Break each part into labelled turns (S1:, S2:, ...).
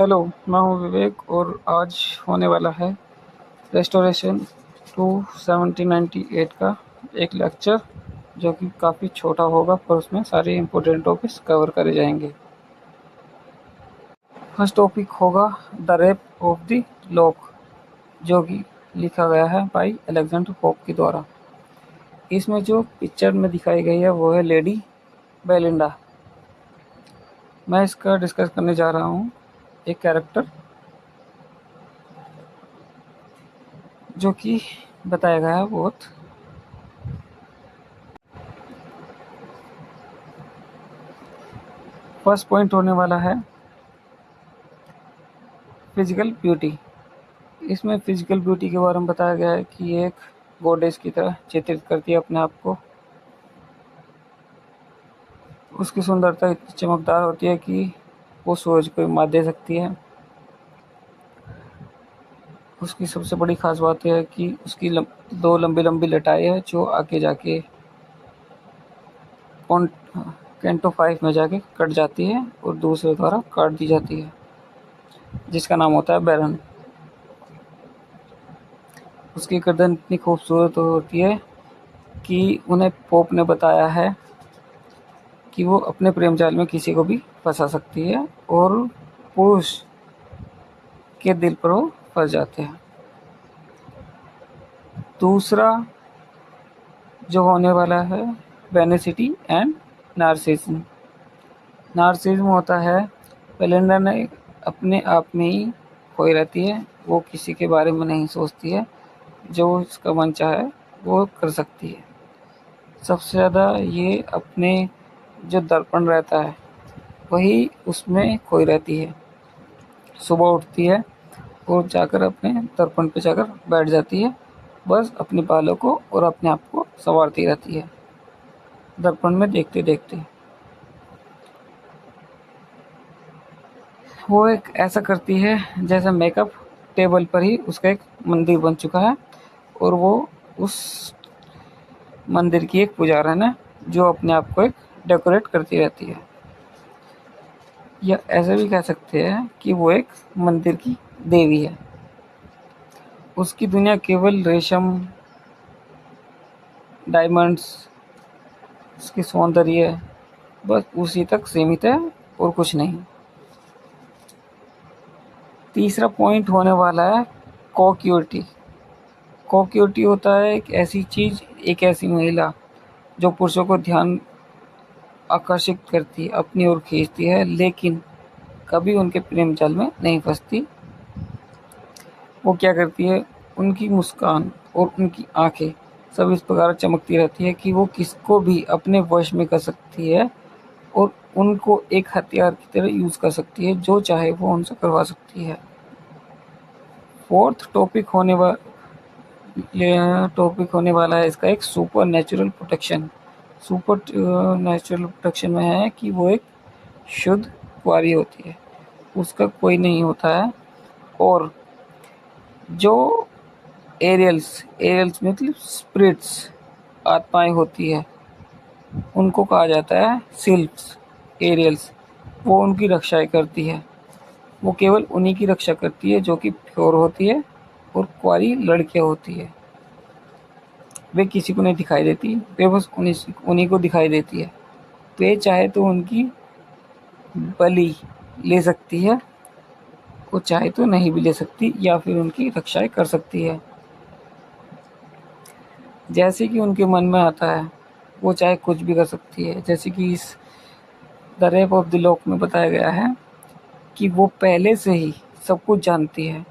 S1: Hello, मैं हूँ विवेक और आज होने वाला है रेस्टोरेशन टू 1798 का एक लेक्चर जो कि काफ़ी छोटा होगा पर उसमें सारे इम्पोर्टेंट टॉपिक्स कवर करे जाएंगे। फर्स्ट टॉपिक होगा the rape of the lock, जो कि लिखा गया है बाई अलेक्जेंडर पोप के द्वारा। इसमें जो पिक्चर में दिखाई गई है वो है लेडी बेलिंडा। मैं इसका डिस्कस करने जा रहा हूँ एक कैरेक्टर जो कि बताया गया है बहुत। फर्स्ट पॉइंट होने वाला है फिजिकल ब्यूटी। इसमें फिजिकल ब्यूटी के बारे में बताया गया है कि एक गॉडेस की तरह चित्रित करती है अपने आप को। उसकी सुंदरता इतनी चमकदार होती है कि वो सूरज को मात दे सकती है। उसकी सबसे बड़ी खास बात यह है कि उसकी दो लंबी लंबी लटाई है जो आगे जाके कैंटो 5 में जाके कट जाती है और दूसरे द्वारा काट दी जाती है, जिसका नाम होता है बैरन। उसकी गर्दन इतनी खूबसूरत होती है कि उन्हें पोप ने बताया है कि वो अपने प्रेम जाल में किसी को भी फंसा सकती है और पुरुष के दिल पर वो फंस जाते हैं। दूसरा जो होने वाला है वेनेसिटी एंड नार्सिज्म। नार्सिज्म होता है बेलिंडा ने अपने आप में ही खोई रहती है, वो किसी के बारे में नहीं सोचती है, जो उसका मन चाहे वो कर सकती है। सबसे ज़्यादा ये अपने जो दर्पण रहता है वही उसमें खोई रहती है। सुबह उठती है और जाकर अपने दर्पण पे जाकर बैठ जाती है, बस अपने बालों को और अपने आप को संवारती रहती है दर्पण में देखते देखते। वो एक ऐसा करती है जैसे मेकअप टेबल पर ही उसका एक मंदिर बन चुका है और वो उस मंदिर की एक पुजारन है जो अपने आप को एक डेकोरेट करती रहती है। या ऐसा भी कह सकते हैं कि वो एक मंदिर की देवी है। उसकी दुनिया केवल रेशम, डायमंड्स, उसकी सौंदर्य बस उसी तक सीमित है और कुछ नहीं। तीसरा पॉइंट होने वाला है कॉक्यूटी। कॉक्यूटी होता है एक ऐसी चीज़, एक ऐसी महिला जो पुरुषों को ध्यान आकर्षित करती है, अपनी ओर खींचती है, लेकिन कभी उनके प्रेम जाल में नहीं फंसती। वो क्या करती है, उनकी मुस्कान और उनकी आंखें सब इस प्रकार चमकती रहती है कि वो किसको भी अपने वश में कर सकती है और उनको एक हथियार की तरह यूज़ कर सकती है, जो चाहे वो उनसे करवा सकती है। फोर्थ टॉपिक होने वाला है इसका एक super natural protection. Super natural protection में है कि वो एक शुद्ध कुंवारी होती है, उसका कोई नहीं होता है। और जो एरियल्स मतलब स्पिरिट्स, आत्माएं होती है, उनको कहा जाता है सिल्फ्स, एरियल्स। वो उनकी रक्षा करती है। वो केवल उन्हीं की रक्षा करती है जो कि प्योर होती है और कुंवारी लड़कियां होती है। वे किसी को नहीं दिखाई देती, वे बस उन्हीं को दिखाई देती है। वे चाहे तो उनकी बलि ले सकती है, वो चाहे तो नहीं भी ले सकती या फिर उनकी रक्षाएं कर सकती है। जैसे कि उनके मन में आता है वो चाहे कुछ भी कर सकती है। जैसे कि इस the rape of the lock में बताया गया है कि वो पहले से ही सब कुछ जानती है,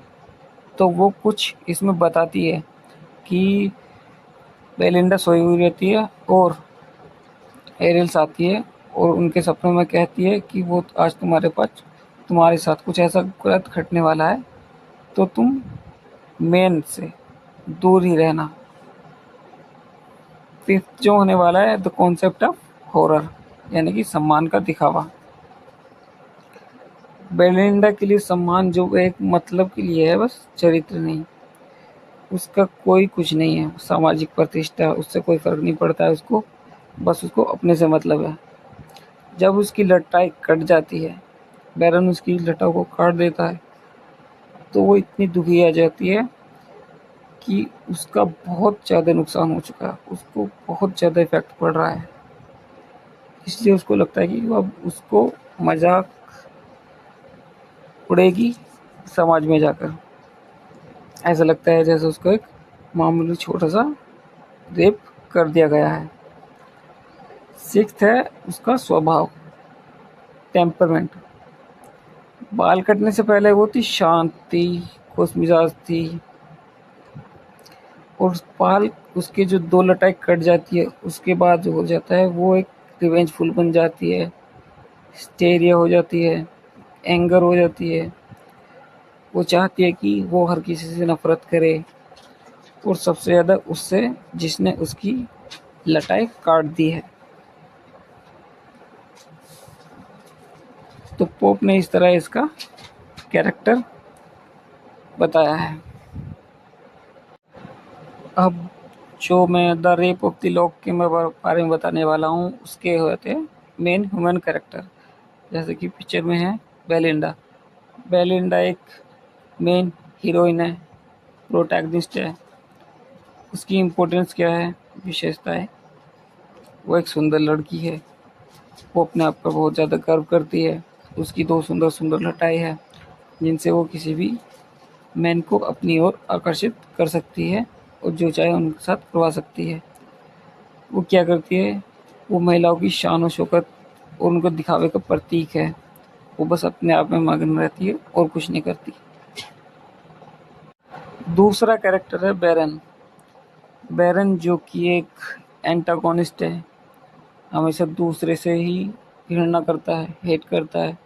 S1: तो वो कुछ इसमें बताती है कि बेलिंडा सोई हुई रहती है और एरियल्स आती है और उनके सपनों में कहती है कि वो आज तुम्हारे साथ कुछ ऐसा गलत घटने वाला है, तो तुम मेन से दूर ही रहना। फिफ्थ जो होने वाला है द कॉन्सेप्ट ऑफ हॉरर, यानी कि सम्मान का दिखावा। बेलिंडा के लिए सम्मान जो एक मतलब के लिए है, बस चरित्र नहीं, उसका कोई कुछ नहीं है। सामाजिक प्रतिष्ठा, उससे कोई फर्क नहीं पड़ता है उसको, बस उसको अपने से मतलब है। जब उसकी लटाई कट जाती है बैरन उसकी लटा को काट देता है तो वो इतनी दुखी आ जाती है कि उसका बहुत ज़्यादा नुकसान हो चुका है, उसको बहुत ज़्यादा इफ़ेक्ट पड़ रहा है। इसलिए उसको लगता है कि अब उसको मज़ाक उड़ेगी समाज में जाकर। ऐसा लगता है जैसे उसको एक मामूली छोटा-सा रेप कर दिया गया है। 6th है उसका स्वभाव, टेम्परमेंट। बाल कटने से पहले वो थी शांत थी, खुशमिजाज थी, और बाल उसके जो 2 लटाई कट जाती है उसके बाद जो हो जाता है वो एक रिवेंजफुल बन जाती है, हिस्टेरिया हो जाती है, एंगर हो जाती है। वो चाहती है कि वो हर किसी से नफ़रत करे और सबसे ज़्यादा उससे जिसने उसकी लटाई काट दी है। तो पोप ने इस तरह इसका कैरेक्टर बताया है। अब जो मैं the rape of the lock के मैं बारे में बताने वाला हूँ उसके होते हैं मेन ह्यूमन कैरेक्टर। जैसे कि पिक्चर में है बेलिंडा। बेलिंडा एक मेन हीरोइन है, प्रोटैगनिस्ट है। उसकी इम्पोर्टेंस क्या है, विशेषता है, वो एक सुंदर लड़की है। वो अपने आप पर बहुत ज़्यादा गर्व करती है। उसकी 2 सुंदर सुंदर लटाएँ हैं जिनसे वो किसी भी मैन को अपनी ओर आकर्षित कर सकती है और जो चाहे उनके साथ करवा सकती है। वो क्या करती है, वो महिलाओं की शान और शौकत और उनको दिखावे का प्रतीक है। वो बस अपने आप में मगन रहती है और कुछ नहीं करती। दूसरा कैरेक्टर है बैरन। बैरन जो कि एक एंटागोनिस्ट है, हमेशा दूसरे से ही घृणा करता है, हेट करता है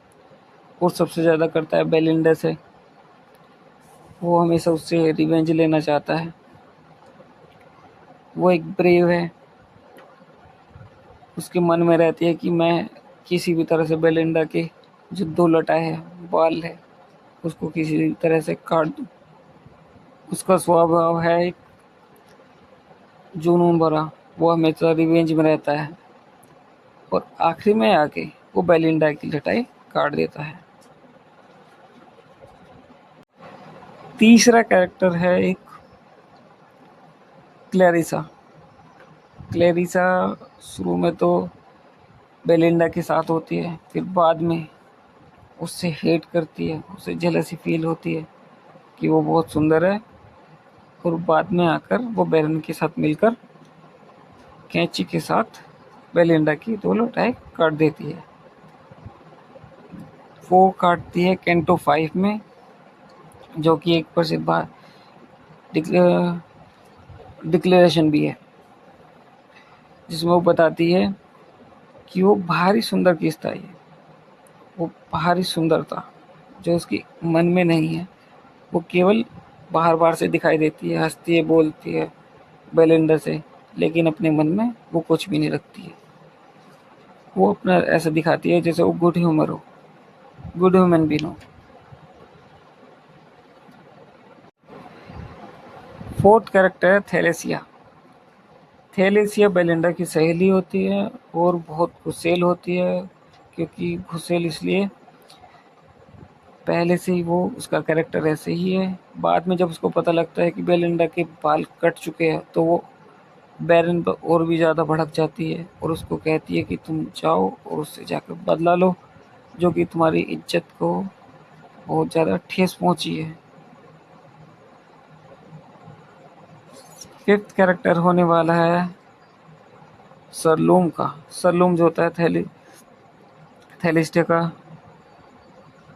S1: और सबसे ज़्यादा करता है बेलिंडा से। वो हमेशा उससे रिवेंज लेना चाहता है। वो एक ब्रेव है, उसके मन में रहती है कि मैं किसी भी तरह से बेलिंडा के जो 2 लटाएँ हैं, बाल है, उसको किसी भी तरह से काट दूँ। उसका स्वभाव है एक जुनून भरा, वो हमेशा रिवेंज में रहता है और आखिरी में आके वो बेलिंडा की लटाई काट देता है। तीसरा कैरेक्टर है एक क्लैरिसा। क्लैरिसा शुरू में तो बेलिंडा के साथ होती है, फिर बाद में उससे हेट करती है, उसे जेलसी फील होती है कि वो बहुत सुंदर है और बाद में आकर वो बैरन के साथ मिलकर कैंची के साथ बेलिंडा की 2 लटाएँ काट देती है। वो काटती है कैंटो 5 में, जो कि एक प्रसिद्ध डिक्लेरेशन भी है, जिसमें वो बताती है कि वो भारी सुंदर किसता है। वो भारी सुंदरता जो उसकी मन में नहीं है, वो केवल बाहर-बाहर से दिखाई देती है, हँसती है, बोलती है बेलिंडा से, लेकिन अपने मन में वो कुछ भी नहीं रखती है। वो अपना ऐसा दिखाती है जैसे वो गुड ह्यूमर हो, गुड ह्यूमन बीइंग हो। 4th कैरेक्टर है थैलेसिया। थैलेसिया बेलिंडा की सहेली होती है और बहुत गुस्सैल होती है, क्योंकि गुस्सैल इसलिए पहले से ही वो उसका कैरेक्टर ऐसे ही है। बाद में जब उसको पता लगता है कि बेलिंडा के बाल कट चुके हैं तो वो बैरन पर और भी ज़्यादा भड़क जाती है और उसको कहती है कि तुम जाओ और उससे जाकर बदला लो, जो कि तुम्हारी इज्जत को बहुत ज़्यादा ठेस पहुंची है। 5th कैरेक्टर होने वाला है सरलूम का। सरलूम जो होता है थैलिस्टिया का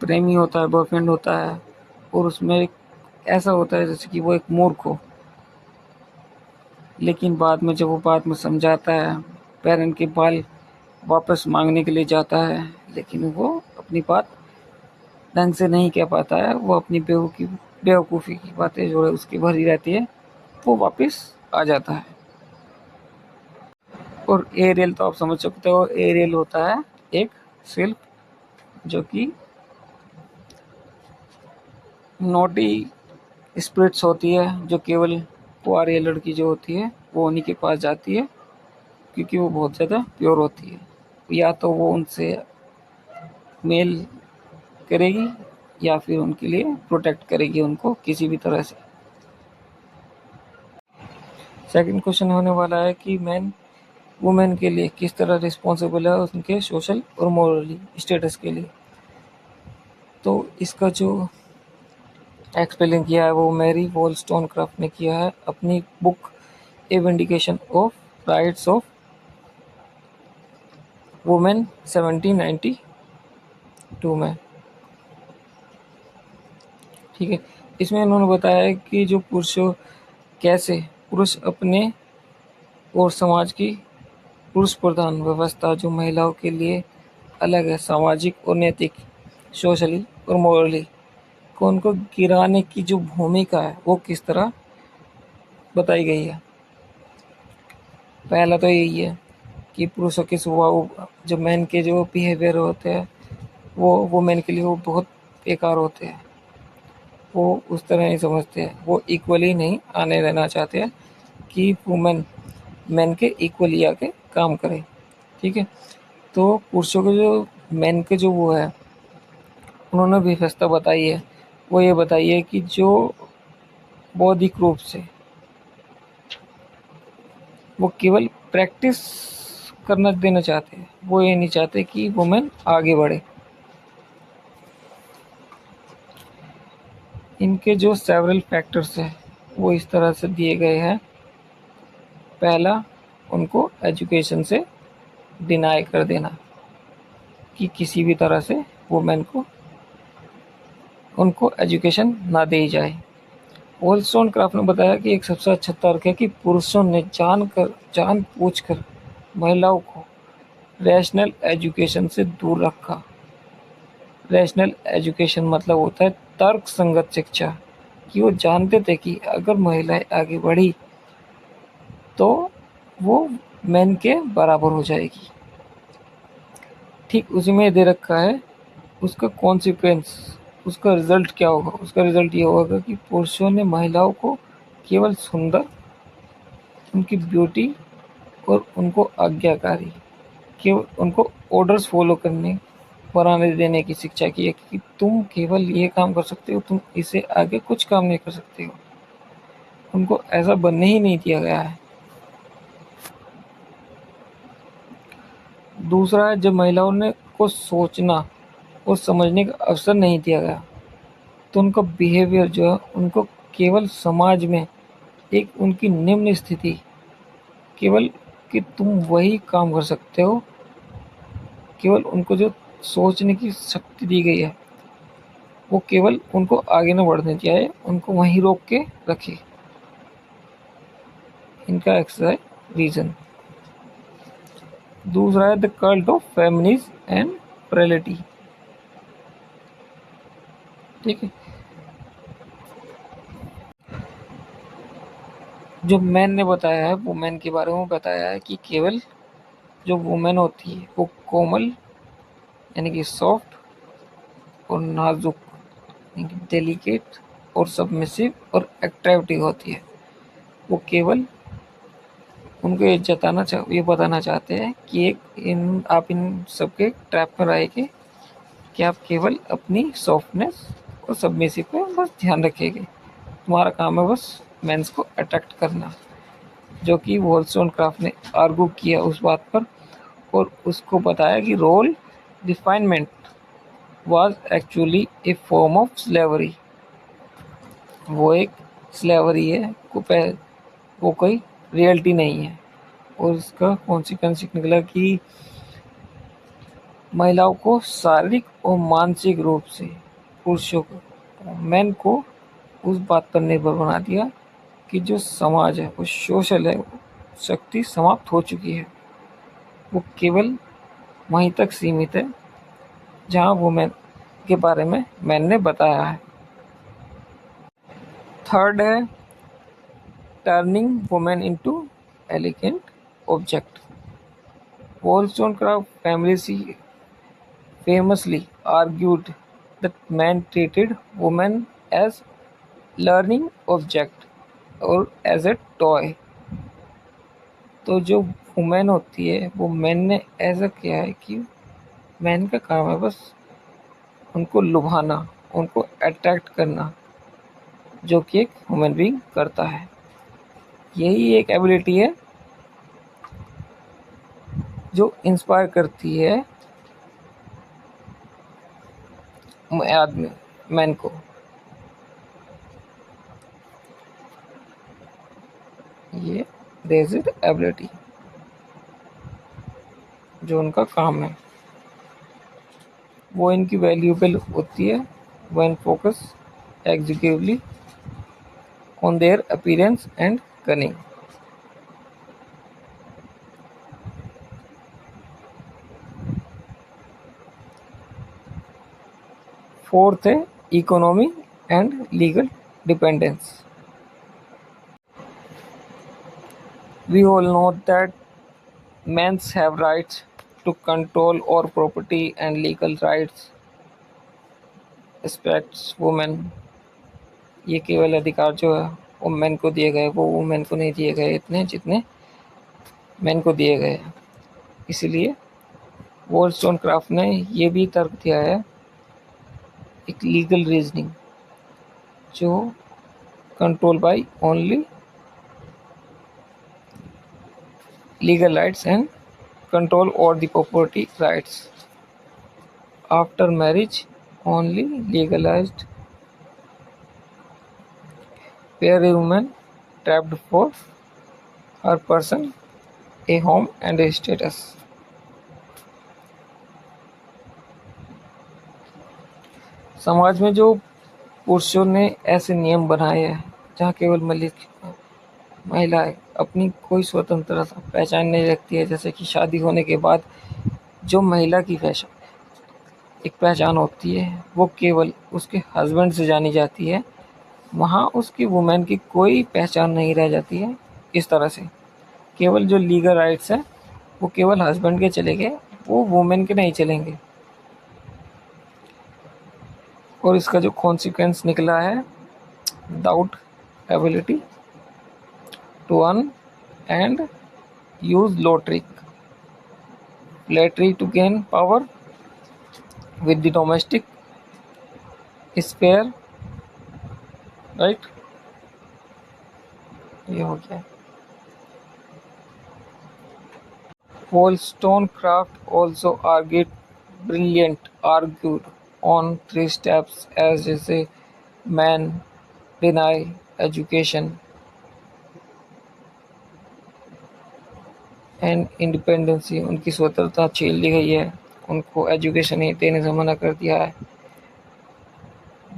S1: प्रेमी होता है, बॉयफ्रेंड होता है, और उसमें एक ऐसा होता है जैसे कि वो एक मूर्ख हो। लेकिन बाद में जब वो बात में समझाता है, बैरन के बाल वापस मांगने के लिए जाता है, लेकिन वो अपनी बात ढंग से नहीं कह पाता है। वो अपनी बेवकूफ़ी की बातें जो है उसकी भरी रहती है, वो वापस आ जाता है। और एरियल तो आप समझ सकते हो, एरियल होता है एक सिल्फ जो कि नोटी स्पिरिट्स होती है, जो केवल कुंवारी लड़की जो होती है वो उन्हीं के पास जाती है, क्योंकि वो बहुत ज़्यादा प्योर होती है। या तो वो उनसे मेल करेगी या फिर उनके लिए प्रोटेक्ट करेगी उनको किसी भी तरह से। सेकंड क्वेश्चन होने वाला है कि मैन वुमेन के लिए किस तरह रिस्पॉन्सिबल है उनके सोशल और मोरली स्टेटस के लिए। तो इसका जो एक्सप्लेन किया है वो मैरी वॉलस्टोनक्राफ्ट ने किया है अपनी book A vindication of rights of women 1792 में। ठीक है, इसमें उन्होंने बताया है कि जो पुरुषों कैसे पुरुष अपने और समाज की पुरुष प्रधान व्यवस्था जो महिलाओं के लिए अलग है, सामाजिक और नैतिक, सोशली और मोरली, को उनको गिराने की जो भूमिका है वो किस तरह बताई गई है। पहला तो यही है कि पुरुषों के स्वभाव जो मैन के जो बिहेवियर होते हैं वो वुमेन के लिए वो बहुत बेकार होते हैं। वो उस तरह नहीं समझते हैं, वो इक्वली नहीं आने देना चाहते हैं कि वुमेन मैन के इक्वली आके काम करे। ठीक है, तो पुरुषों के जो मैन के जो वो है उन्होंने व्यवस्था बताई है, वो ये बताई है कि जो बौद्धिक रूप से वो केवल प्रैक्टिस करना देना चाहते हैं, वो ये नहीं चाहते कि वुमेन आगे बढ़े। इनके जो सेवरल फैक्टर्स हैं वो इस तरह से दिए गए हैं। पहला, उनको एजुकेशन से डिनाई कर देना कि किसी भी तरह से वुमेन को उनको एजुकेशन ना दी जाए। वॉलस्टोनक्राफ्ट ने बताया कि एक सबसे अच्छा तर्क है कि पुरुषों ने जानबूझकर महिलाओं को रैशनल एजुकेशन से दूर रखा। रैशनल एजुकेशन मतलब होता है तर्क संगत शिक्षा, कि वो जानते थे कि अगर महिलाएं आगे बढ़ी तो वो मैन के बराबर हो जाएगी। ठीक उसी में दे रखा है उसका कॉन्सिक्वेंस, उसका रिजल्ट क्या होगा। उसका रिजल्ट ये होगा कि पुरुषों ने महिलाओं को केवल सुंदर, उनकी ब्यूटी और उनको आज्ञाकारी, केवल उनको ऑर्डर्स फॉलो करने बनाने देने की शिक्षा की है कि तुम केवल ये काम कर सकते हो, तुम इससे आगे कुछ काम नहीं कर सकते हो। उनको ऐसा बनने ही नहीं दिया गया है। दूसरा है जब महिलाओं ने को सोचना और समझने का अवसर नहीं दिया गया तो उनका बिहेवियर जो है उनको केवल समाज में एक उनकी निम्न स्थिति, केवल कि तुम वही काम कर सकते हो, केवल उनको जो सोचने की शक्ति दी गई है वो केवल उनको आगे न बढ़ने दिया है, उनको वहीं रोक के रखे। इनका एक्सरसाइज रीजन। दूसरा है the cult of feminism and frailty. ठीक है, जो मैन ने बताया है वुमेन के बारे में बताया है कि केवल जो वुमेन होती है वो कोमल यानी कि सॉफ्ट और नाजुक यानी कि डेलिकेट और सबमिसिव और अट्रैक्टिव होती है। वो केवल उनको ये बताना चाहते हैं कि आप इन सबके ट्रैप में रहेंगे कि आप केवल अपनी सॉफ्टनेस और सबमिसिव पे बस ध्यान रखिएगा। तुम्हारा काम है बस मेंस को अट्रैक्ट करना, जो कि वॉलस्टोनक्राफ्ट ने आर्गू किया उस बात पर और उसको बताया कि role refinement was actually a form of slavery. वो एक स्लेवरी है, वो कोई रियलिटी नहीं है। और इसका कॉन्सिक्वेंस निकला कि महिलाओं को शारीरिक और मानसिक रूप से पुरुषों को मैन को उस बात पर निर्भर बना दिया कि जो समाज है वो सोशल है, शक्ति समाप्त हो चुकी है, वो केवल वहीं तक सीमित है जहाँ वुमेन के बारे में मैंने बताया है। थर्ड है turning women into elegant object. Wollstonecraft famously argued that men treated women as learning object और as a toy। तो जो वुमेन होती है वो मैन ने ऐसा किया है कि मैन का काम है बस उनको लुभाना, उनको अट्रैक्ट करना, जो कि एक ह्यूमन बीइंग करता है। यही एक एबिलिटी है जो इंस्पायर करती है आदमी, मैन को। ये डेजिड एबिलिटी जो उनका काम है, वो इनकी वैल्यूएबल होती है when focus exclusively on their appearance and cunning. Fourth है economy and legal dependence. We all know that men have rights to control or property and legal rights respects women। ये केवल अधिकार जो है वो मेन को दिए गए, वो वुमेन को नहीं दिए गए इतने जितने मेन को दिए गए। इसीलिए वोllस्टोनक्राफ्ट ने ये भी तर्क दिया है, एक लीगल रीजनिंग जो control by only legal rights and control over the property rights after marriage only legalized where a woman trapped for her person, a home and a status। समाज में जो पुरुषों ने ऐसे नियम बनाए हैं जहाँ केवल महिलाएं अपनी कोई स्वतंत्रता पहचान नहीं रखती है, जैसे कि शादी होने के बाद जो महिला की एक पहचान होती है वो केवल उसके हस्बैंड से जानी जाती है, वहाँ उसकी वुमेन की कोई पहचान नहीं रह जाती है। इस तरह से केवल जो लीगल राइट्स हैं वो केवल हस्बैंड के चले गए, वो वुमेन के नहीं चलेंगे। और इसका जो कॉन्सिक्वेंस निकला है, without ability to earn and use lottery flattery to gain power with the domestic sphere, right. ये हो गया। Wollstonecraft also argued on three steps as जैसे man deny education and independency, उनकी स्वतंत्रता छीन ली गई है, उनको एजुकेशन ही देने से मना कर दिया है।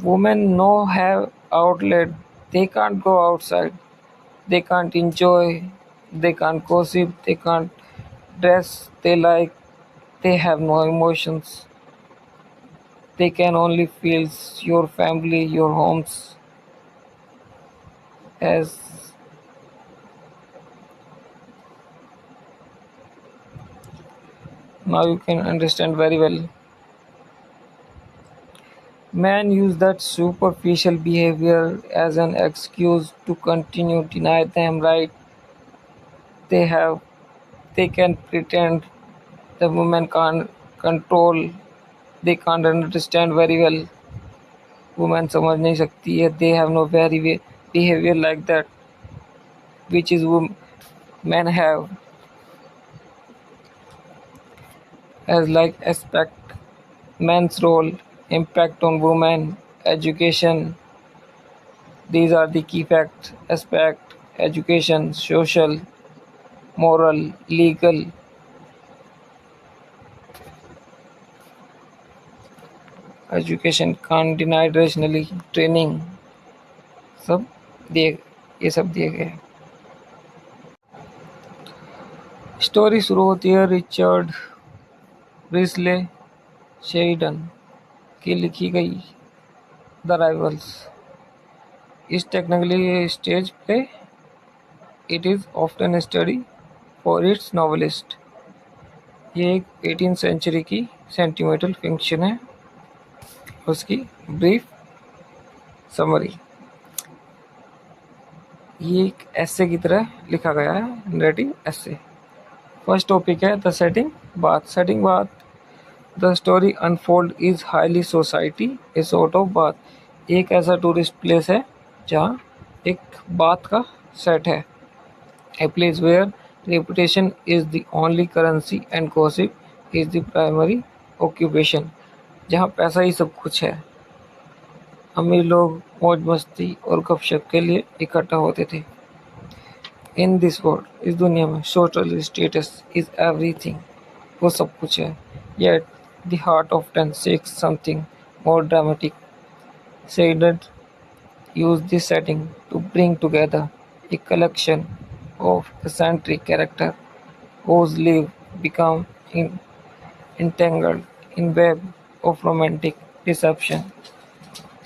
S1: Women no have outlet, they can't go outside, they can't enjoy, they can't gossip, they can't dress they like, they have no emotions, they can only feel your family, your homes as now you can understand very well। Men use that superficial behavior as an excuse to continue deny them right they have। They can pretend the women can't control, they can't understand very well, women समझ नहीं सकती है, they have no very behavior like that which is men have, as like aspect men's role, impact on women, education। These are the key facts: aspect, education, social, moral, legal। Education can denied rationally, training सब दिए, ये सब दिए गए। Story शुरू होती है Richard ब्रिस्ले Sheridan की लिखी गई द राइवल्स। इस टेक्निकली स्टेज पे it is often study for its novelist. ये एक 18th सेंचुरी की सेंटिमेंटल फिक्शन है। उसकी ब्रीफ समरी, ये एक ऐसे की तरह लिखा गया है, नरेटिव ऐसे। फर्स्ट टॉपिक है the setting bath. Setting bath the story unfold is highly society a sort of bath. एक ऐसा टूरिस्ट प्लेस है जहाँ एक बात का सेट है। A place where reputation is the only currency and gossip is the primary occupation. जहाँ पैसा ही सब कुछ है। अमीर लोग मौज मस्ती और गपशप के लिए इकट्ठा होते थे। इन दिस वर्ल्ड, इस दुनिया में सोशल स्टेटस इज एवरीथिंग, वो सब कुछ है। Yet the heart often seeks something more dramatic. Saident used this setting to bring together a collection of eccentric characters whose lives become entangled in web of romantic deception।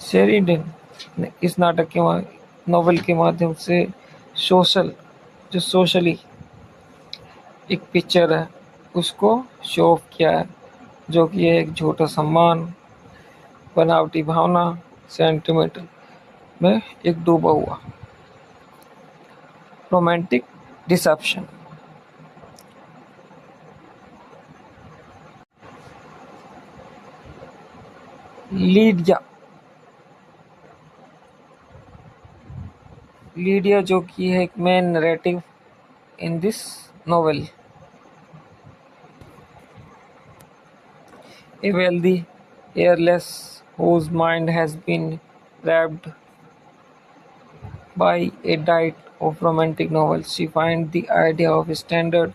S1: Sheridan ने इस नाटक के novel के माध्यम से socially एक picture है उसको शो ऑफ किया है, जो कि है एक झूठा सम्मान, बनावटी भावना, सेंटिमेंटल में एक डूबा हुआ रोमांटिक डिसेप्शन। लीडिया लीडिया जो कि है एक main narrative in this novel. A wealthy heiress whose mind has been wrapped by a diet of romantic novels. She finds the idea of a standard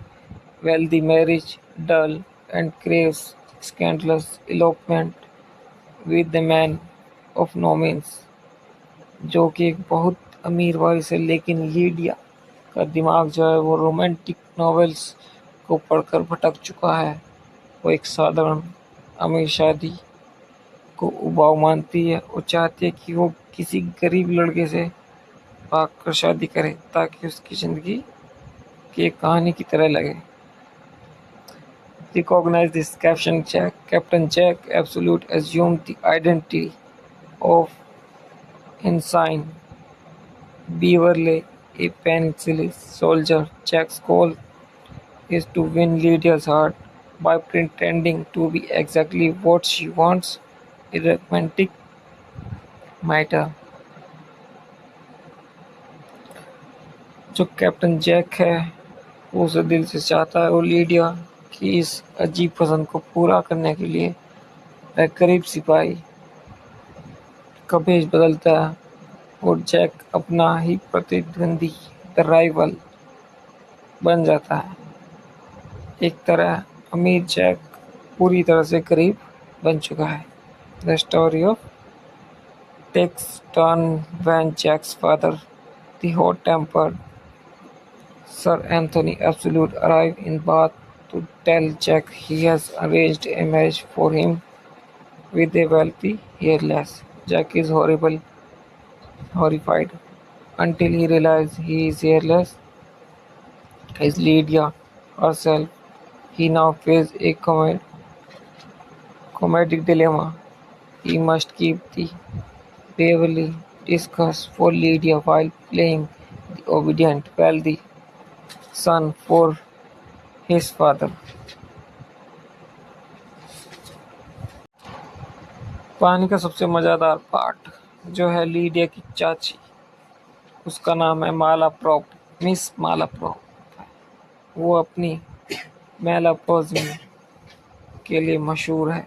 S1: wealthy marriage dull and craves scandalous elopement with the man of no means, जो कि एक बहुत अमीर वारिस है। लेकिन Lydia का दिमाग जो है वो रोमांटिक नॉवेल्स को पढ़कर भटक चुका है। वो एक साधारण अमीर शादी को उबाऊ मानती है और चाहती है कि वो किसी गरीब लड़के से भागकर शादी करे ताकि उसकी ज़िंदगी की एक कहानी की तरह लगे। Recognize this Captain Jack absolute assumed the identity of Ensign Beverly, a penicillin soldier. Jack's goal is to win Lydia's heart by pretending to be exactly what she wants, a romantic matter। जो captain Jack है वो उसे दिल से चाहता है और Lydia की इस अजीब पसंद को पूरा करने के लिए वह गरीब सिपाही का भेष बदलता है और जैक अपना ही प्रतिद्वंदी द राइवल बन जाता है। एक तरह अमीर जैक पूरी तरह से गरीब बन चुका है। The story of takes turn when Jack's father, the hot-tempered Sir Anthony Absolute, arrives in Bath to tell Jack he has arranged a marriage for him with a wealthy heiress. Jack is horrified until he realizes he is heirless is Lydia herself. He now faces a comedic dilemma. He must keep the Beverly disguise for Lydia while playing the obedient, wealthy son for his father। कहानी का सबसे मज़ेदार part जो है Lydia की चाची, उसका नाम है मालाप्रॉप, मिस मालाप्रॉप। वो अपनी मेलाप्रोजिम के लिए मशहूर है।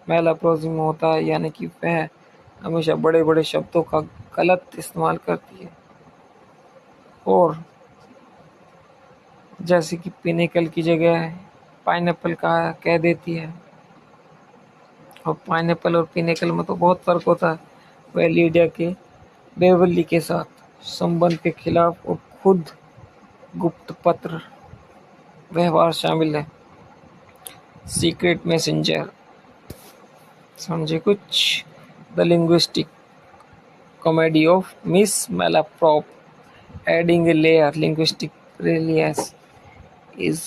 S1: मेलाप्रोजिम होता है यानी कि वह हमेशा बड़े बड़े शब्दों का गलत इस्तेमाल करती है और जैसे कि पिनेकल की जगह पाइनएप्पल का कह देती है। और पाइनएप्पल और पिनेकल में तो बहुत फ़र्क होता है। वह लीडिया के बेवर्ली के साथ संबंध के खिलाफ और खुद गुप्त पत्र व्यवहार शामिल है। सीक्रेट मैसेंजर समझे कुछ। The linguistic comedy of Miss Malaprop adding a layer linguistic relish is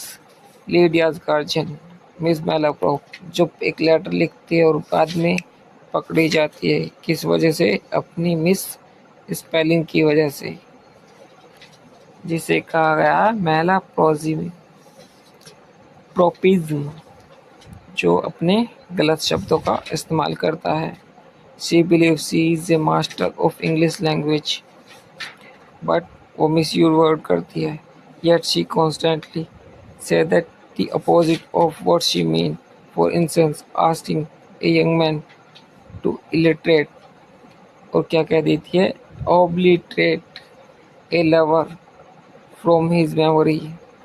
S1: Lydia's guardian Miss Malaprop, जो एक लेटर लिखती है और बाद में पकड़ी जाती है। किस वजह से? अपनी मिस स्पेलिंग की वजह से, जिसे कहा गया मेलाप्रोजिज्म। जो अपने गलत शब्दों का इस्तेमाल करता है। She believe she is a master of English language, but वो मिसयूज वर्ड करती है। Yet she constantly say that the opposite of what she mean. For instance asking a young man to illiterate, और क्या कह देती है, obliterate a lover from his memory.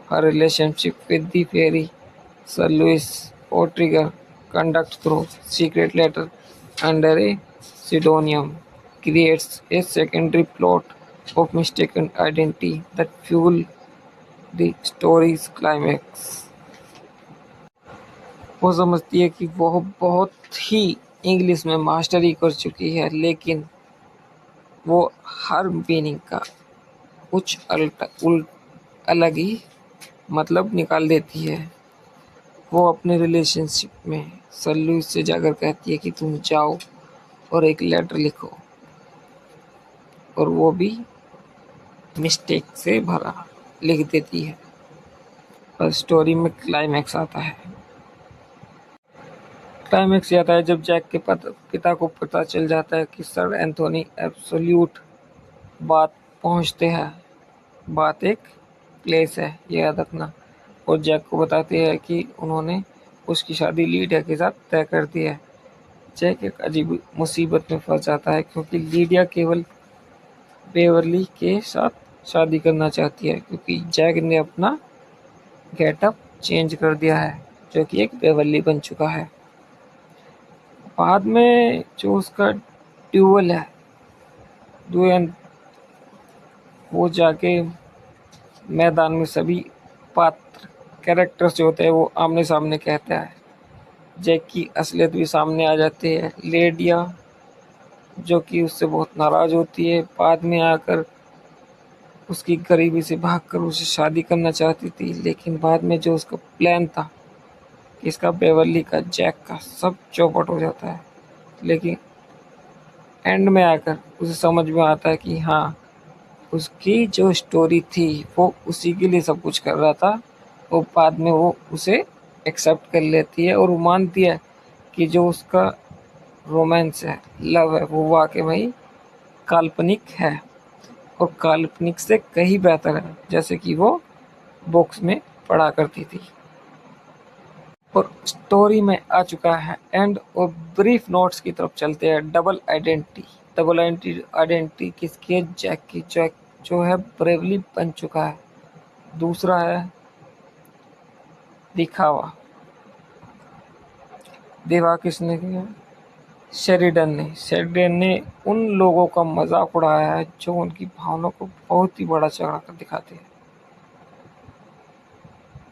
S1: Her relationship with the fairy Sir Louis O'Trigger conduct through secret letter under a pseudonym creates a secondary plot of mistaken identity that fuel the story's climax. वो समझती है कि वह बहुत ही English में mastery कर चुकी है, लेकिन वो हर मीनिंग का कुछ अलग ही मतलब निकाल देती है। वो अपने रिलेशनशिप में सल्लू से जाकर कहती है कि तुम जाओ और एक लेटर लिखो, और वो भी मिस्टेक से भरा लिख देती है। और स्टोरी में क्लाइमैक्स आता है। क्लाइमैक्स ये आता है जब जैक के पिता को पता चल जाता है कि सर एंथोनी एब्सोल्यूट बात पहुंचते हैं। बात एक प्लेस है, ये याद रखना। और जैक को बताते हैं कि उन्होंने उसकी शादी लीडिया के साथ तय कर दी है। जैक एक अजीब मुसीबत में फंस जाता है क्योंकि लीडिया केवल बेवरली के साथ शादी करना चाहती है, क्योंकि जैक ने अपना गेटअप चेंज कर दिया है, जो कि एक बेवरली बन चुका है। बाद में जो उसका ड्यूअल है, डुएन, वो जाके मैदान में सभी पात्र कैरेक्टर्स जो होते हैं वो आमने सामने कहता है। जैक की असलियत भी सामने आ जाती है। लेडिया जो कि उससे बहुत नाराज होती है, बाद में आकर उसकी गरीबी से भागकर उसे शादी करना चाहती थी, लेकिन बाद में जो उसका प्लान था कि इसका बेवर्ली का, जैक का, सब चौपट हो जाता है। लेकिन एंड में आकर उसे समझ में आता है कि हाँ, उसकी जो स्टोरी थी वो उसी के लिए सब कुछ कर रहा था। और बाद में वो उसे एक्सेप्ट कर लेती है और वो मानती है कि जो उसका रोमांस है, लव है, वो वाकई में ही काल्पनिक है, और काल्पनिक से कहीं बेहतर है, जैसे कि वो बुक्स में पढ़ा करती थी। और स्टोरी में आ चुका है एंड, और ब्रीफ नोट्स की तरफ चलते हैं। Double identity. डबल आइडेंटिटी किसकी है? जैक की। जैक जो है ब्रेवली बन चुका है। दूसरा है दिखावा। दिखावा किसने किया? शेरिडन ने उन लोगों का मजाक उड़ाया है जो उनकी भावनाओं को बहुत ही बड़ा चढ़ा कर दिखाते हैं।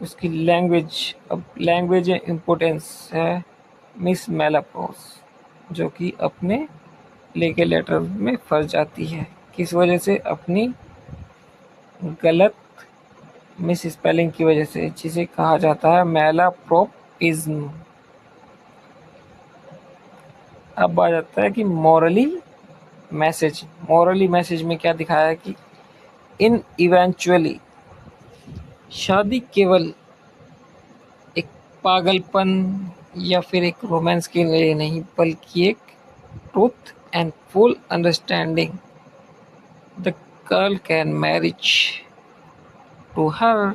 S1: उसकी लैंग्वेज, अब लैंग्वेज इम्पोर्टेंस है मिस मेलापोस, जो कि अपने लेके लेटर में फंस जाती है। किस वजह से? अपनी गलत मिस स्पेलिंग की वजह से, जिसे कहा जाता है मैलाप्रोपिज्म। अब आ जाता है कि मॉरली मैसेज में क्या दिखाया है कि इन इवेंचुअली शादी केवल एक पागलपन या फिर एक रोमांस के लिए नहीं, बल्कि एक truth and full understanding the girl can marriage to her